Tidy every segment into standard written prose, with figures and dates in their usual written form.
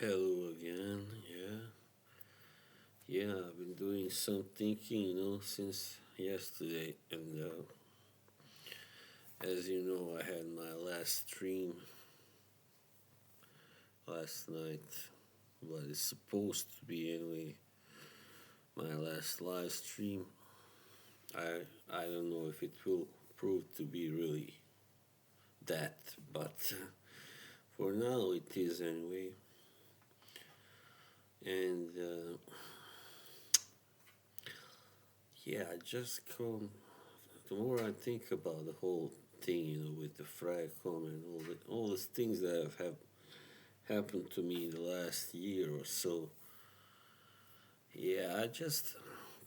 Hello again. Yeah. I've been doing some thinking, since yesterday, and as you know, I had my last stream last night. What is supposed to be anyway, my last live stream. I don't know if it will prove to be really that, but for now it is anyway. And yeah, I just come the more I think about the whole thing, with the Fragcomm and all the things that have happened to me in the last year or so, yeah, I just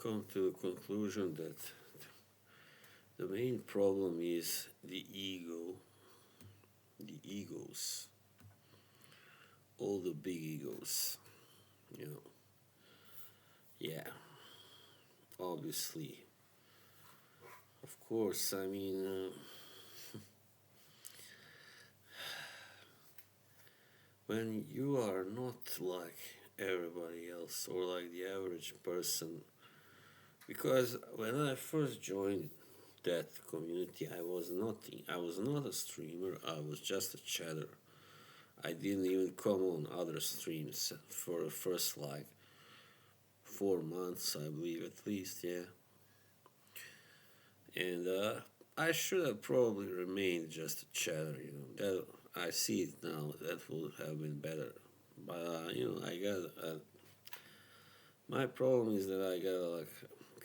come to the conclusion that the main problem is the ego, the egos, all the big egos, you know. Yeah, obviously, of course. I mean, when you are not like everybody else or like the average person, because when I first joined that community, I was nothing. I was not a streamer. I was just a chatter. I didn't even come on other streams for the first like 4 months, I believe, at least. Yeah, and I should have probably remained just a chatter. That I see it now. That would have been better. But I got my problem is that I got like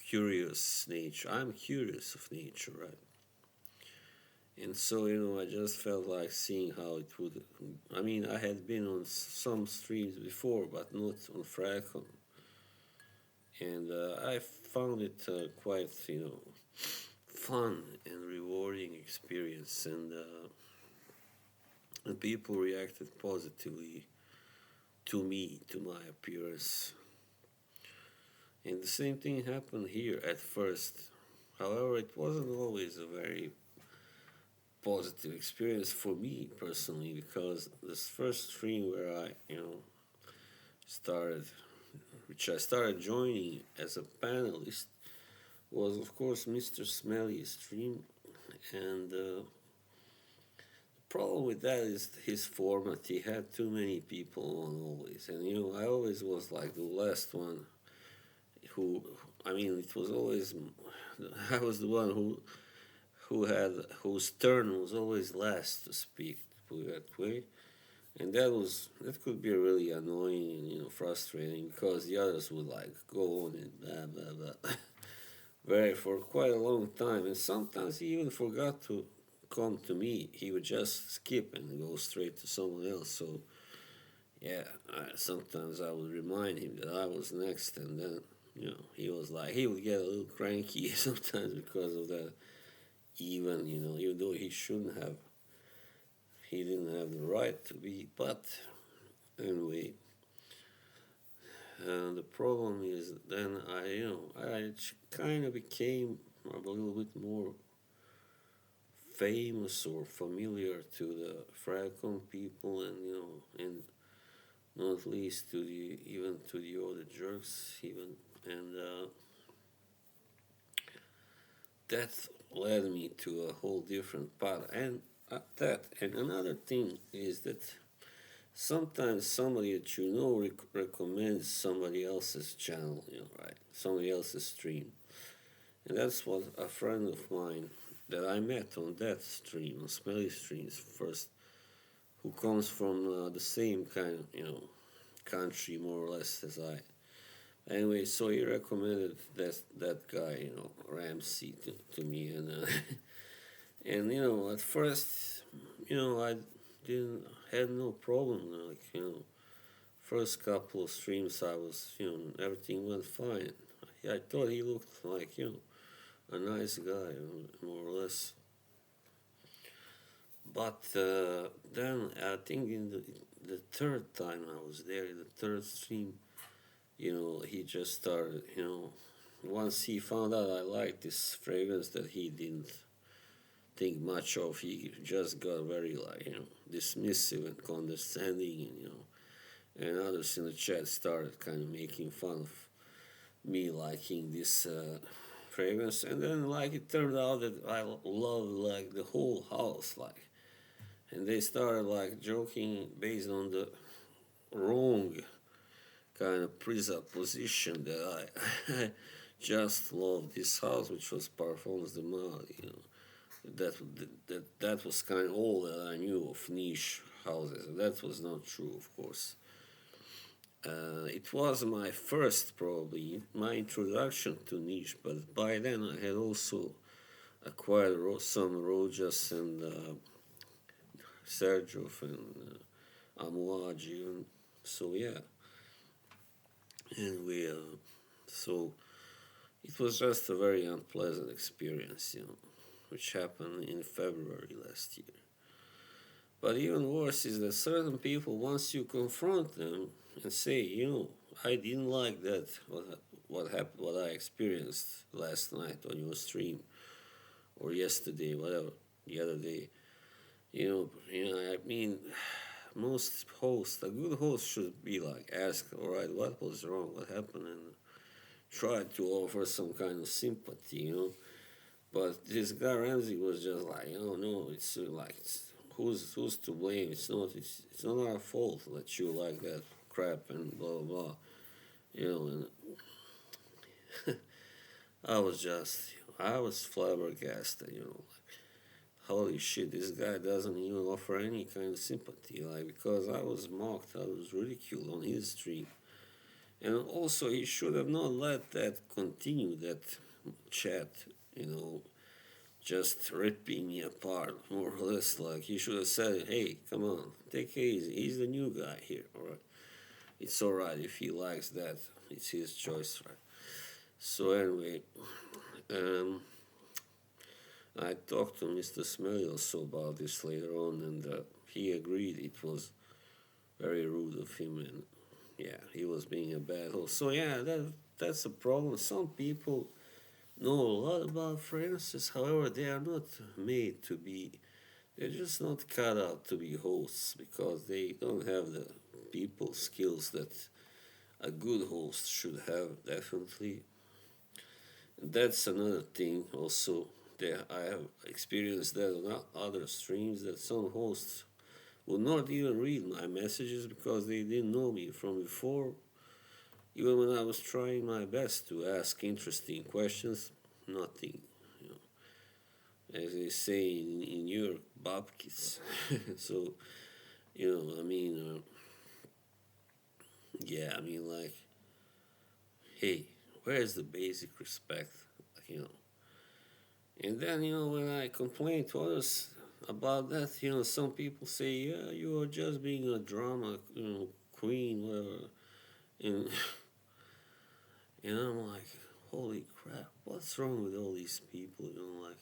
curious nature. I'm curious of nature, right? And so, I just felt like seeing how it would. I mean, I had been on some streams before, but not on Fragcomm. And I found it quite, fun and rewarding experience. And people reacted positively to me, to my appearance. And the same thing happened here at first. However, it wasn't always a very positive experience for me personally, because this first stream where I, started, which I started joining as a panelist, was of course Mr. Smelly's stream, and the problem with that is his format. He had too many people on always, and I always was like the last one who. I mean, it was always I was the one who had whose turn was always last to speak, put it that way. And that could be really annoying and frustrating, because the others would like go on and blah blah blah very for quite a long time, and sometimes he even forgot to come to me. He would just skip and go straight to someone else. So yeah, sometimes I would remind him that I was next, and then he was like he would get a little cranky sometimes because of that. Even though he didn't have the right to be. But anyway, the problem is then I kind of became a little bit more famous or familiar to the Fragcomm people, and not least to the even to the other jerks even, and that led me to a whole different path. And another thing is that sometimes somebody that recommends somebody else's channel, right? Somebody else's stream. And that's what a friend of mine that I met on that stream, on Smelly Streams first, who comes from the same kind of, country more or less as I. Anyway, so he recommended that guy, Ramsey, to me, and and at first, I didn't had no problem, like first couple of streams I was, everything went fine. I thought he looked like, a nice guy, more or less. But then I think in the third time I was there, in the third stream, he just started, once he found out I liked this fragrance that he didn't think much of, he just got very, like, dismissive and condescending, and others in the chat started kind of making fun of me liking this fragrance, and then like it turned out that I love like the whole house, like, and they started like joking based on the wrong kind of presupposition that I just love this house, which was Parfums de Mal, you know. That was kind of all that I knew of niche houses. That was not true, of course. It was my first, probably, my introduction to niche, but by then I had also acquired some Rojas and Sergioff and Amouage even. So, yeah, and so it was just a very unpleasant experience, you know, which happened in February last year. But even worse is that certain people, once you confront them and say, you know, I didn't like that, what happened, what I experienced last night on your stream, or yesterday, whatever, the other day, I mean, most hosts, a good host should be like, ask, all right, what was wrong, what happened, and try to offer some kind of sympathy, you know. But this guy Ramsey was just like, oh no, it's like, who's to blame? It's not our fault that you like that crap and blah blah blah, you know. And I was flabbergasted, you know. Holy shit, this guy doesn't even offer any kind of sympathy, like, because I was mocked, I was ridiculed on his stream. And also, he should have not let that continue, that chat, you know, just ripping me apart, more or less. Like, he should have said, hey, come on, take it easy. He's the new guy here, all right? It's all right if he likes that. It's his choice, right? So, anyway, um, I talked to Mr. Smelly also about this later on, and he agreed it was very rude of him, and yeah, he was being a bad host. So, yeah, that's a problem. Some people know a lot about fragrances. However, they are not made to be. They're just not cut out to be hosts because they don't have the people skills that a good host should have. Definitely, and that's another thing. Also, that I have experienced that on other streams that some hosts will not even read my messages because they didn't know me from before. Even when I was trying my best to ask interesting questions, nothing, you know, as they say in New York, babkis. So, yeah, I mean, like, hey, where's the basic respect, you know? And then, when I complain to others about that, some people say, yeah, you are just being a drama, queen, whatever. And, and I'm like, holy crap, what's wrong with all these people, like,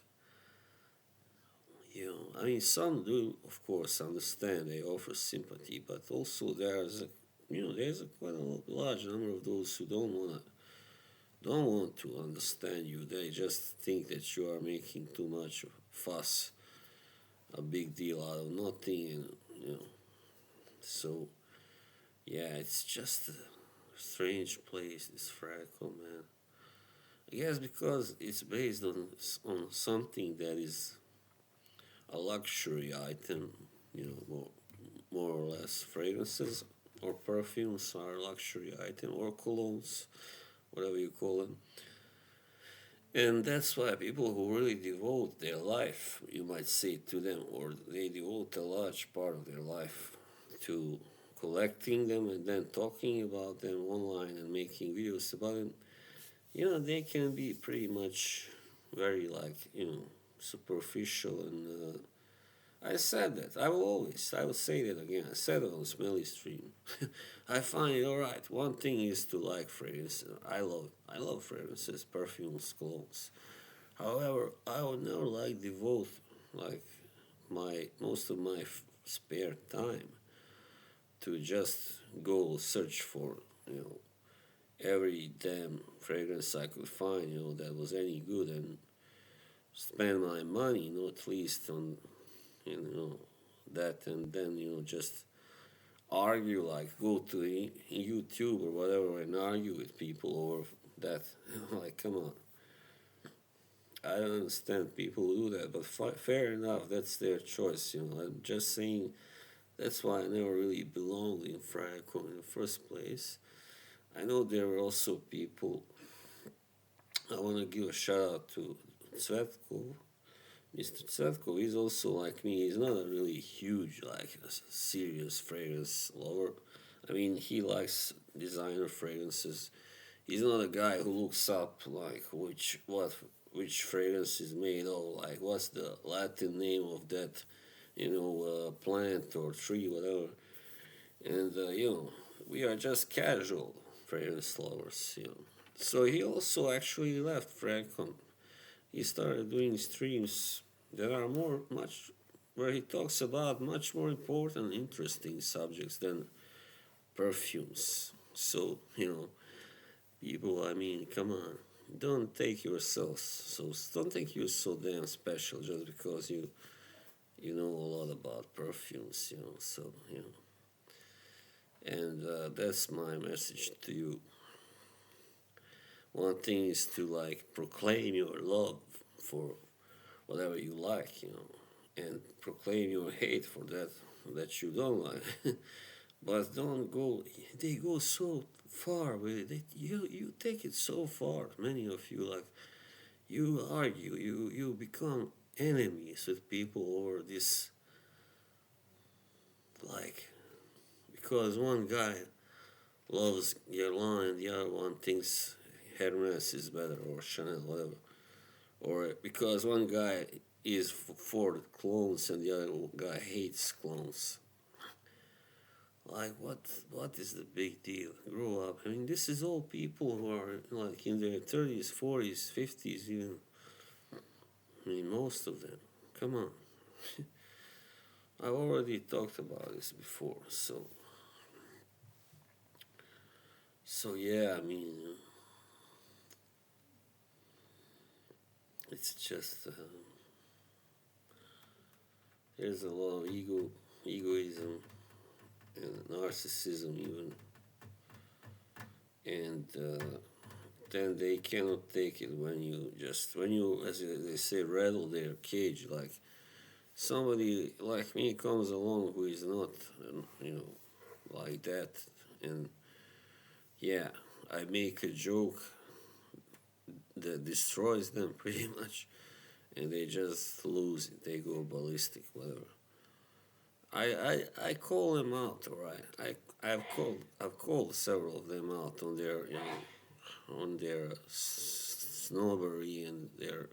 I mean, some do, of course, understand. They offer sympathy, but also there's a quite a large number of those who don't want to understand you. They just think that you are making too much fuss, a big deal out of nothing, and So, yeah, it's just a strange place, this Fragcomm, man. I guess because it's based on something that is a luxury item, more or less. Fragrances or perfumes are a luxury item, or colognes, whatever you call them. And that's why people who really devote their life, you might say, to them, or they devote a large part of their life to collecting them and then talking about them online and making videos about them, they can be pretty much very, like, superficial. And I said that. I will say that again. I said it on Smelly Stream. I find it alright. One thing is to like fragrance. I love fragrances, perfumes, clothes. However, I would never like devote like my most of my spare time to just go search for every damn fragrance I could find that was any good, and spend my money not least on you know that, and then just argue, like go to YouTube or whatever and argue with people over that. Like, come on. I don't understand people who do that, but fair enough, that's their choice, you know. I'm just saying that's why I never really belonged in Fragcomm in the first place. I know there are also people. I want to give a shout out to Tsvetko. Mr. Tsvetko is also like me. He's not a really huge, like a serious fragrance lover. I mean, he likes designer fragrances. He's not a guy who looks up like which fragrance is made of, like what's the Latin name of that, plant or tree, whatever. And we are just casual fragrance lovers. So he also actually left Fragcomm. He started doing streams that are much where he talks about much more important, interesting subjects than perfumes. So people, I mean, come on, don't think you're so damn special just because you know a lot about perfumes. And that's my message to you. One thing is to like proclaim your love for whatever you like, and proclaim your hate for that you don't like. But don't go. They go so far with it. You take it so far. Many of you like you argue. You become enemies with people over this, like, because one guy loves Guerlain and the other one thinks Hermes is better or Chanel, whatever. Or because one guy is for clones and the other guy hates clones. Like, what is the big deal? Grow up. I mean, this is all people who are like in their 30s, 40s, 50s, even. I mean, most of them. Come on. I've already talked about this before, so yeah, I mean, it's just there's a lot of egoism, and narcissism even, and then they cannot take it when you, as they say, rattle their cage. Like somebody like me comes along who is not, like that, and yeah, I make a joke that destroys them pretty much, and they just lose it. They go ballistic, whatever. I call them out, all right. I've called several of them out on their on their snobbery and their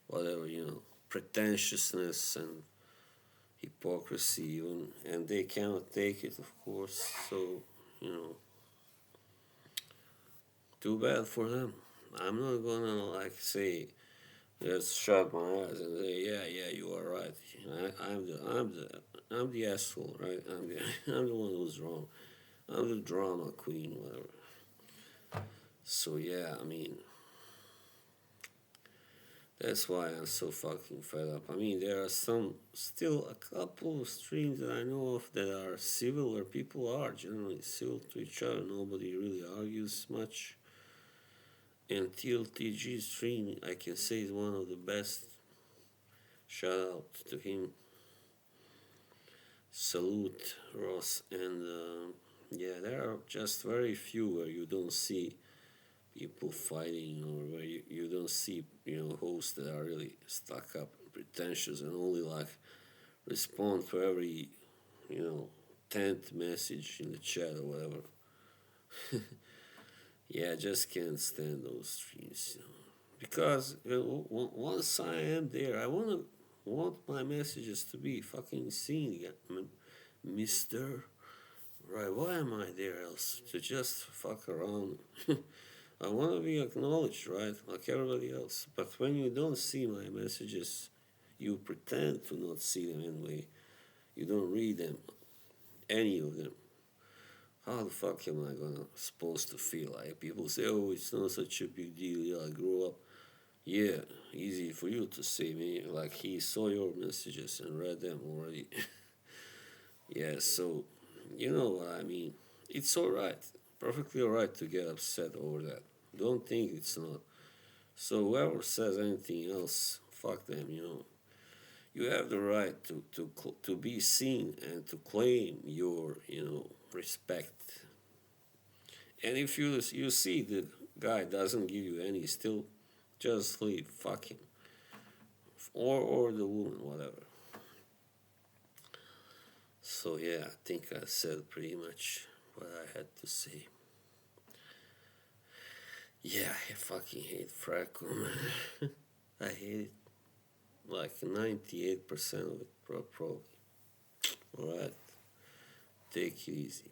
whatever pretentiousness and hypocrisy even, and they cannot take it, of course. So you know, too bad for them. I'm not gonna like say just shut my eyes and say yeah you are right. I'm the asshole, right? I'm the one who's wrong. I'm the drama queen, whatever. So yeah, I mean, that's why I'm so fucking fed up. I mean, there are still a couple of streams that I know of that are civil, where people are generally civil to each other. Nobody really argues much. And TLTG stream, I can say, is one of the best. Shout out to him. Salute, Ross. And yeah, there are just very few where you don't see people fighting, or where you don't see hosts that are really stuck up and pretentious and only like respond to every 10th message in the chat or whatever. Yeah, I just can't stand those streams, because once I am there, I want my messages to be fucking seen, Mister. Right? Why am I there else to just fuck around? I want to be acknowledged, right? Like everybody else. But when you don't see my messages, you pretend to not see them anyway. You don't read them, any of them. How the fuck am I supposed to feel? Like people say, oh, it's not such a big deal. Yeah, I grew up. Yeah, easy for you to say, me. Like he saw your messages and read them already. Yeah, so You know what I mean? It's alright, perfectly alright to get upset over that. Don't think it's not. So whoever says anything else, fuck them, you know. You have the right to be seen and to claim your, you know, respect. And if you see the guy doesn't give you any, still just leave, fuck him. Or the woman, whatever. So yeah, I think I said pretty much what I had to say. Yeah, I fucking hate Fragcomm. I hate it. Like 98% of it, probably. Alright, take it easy.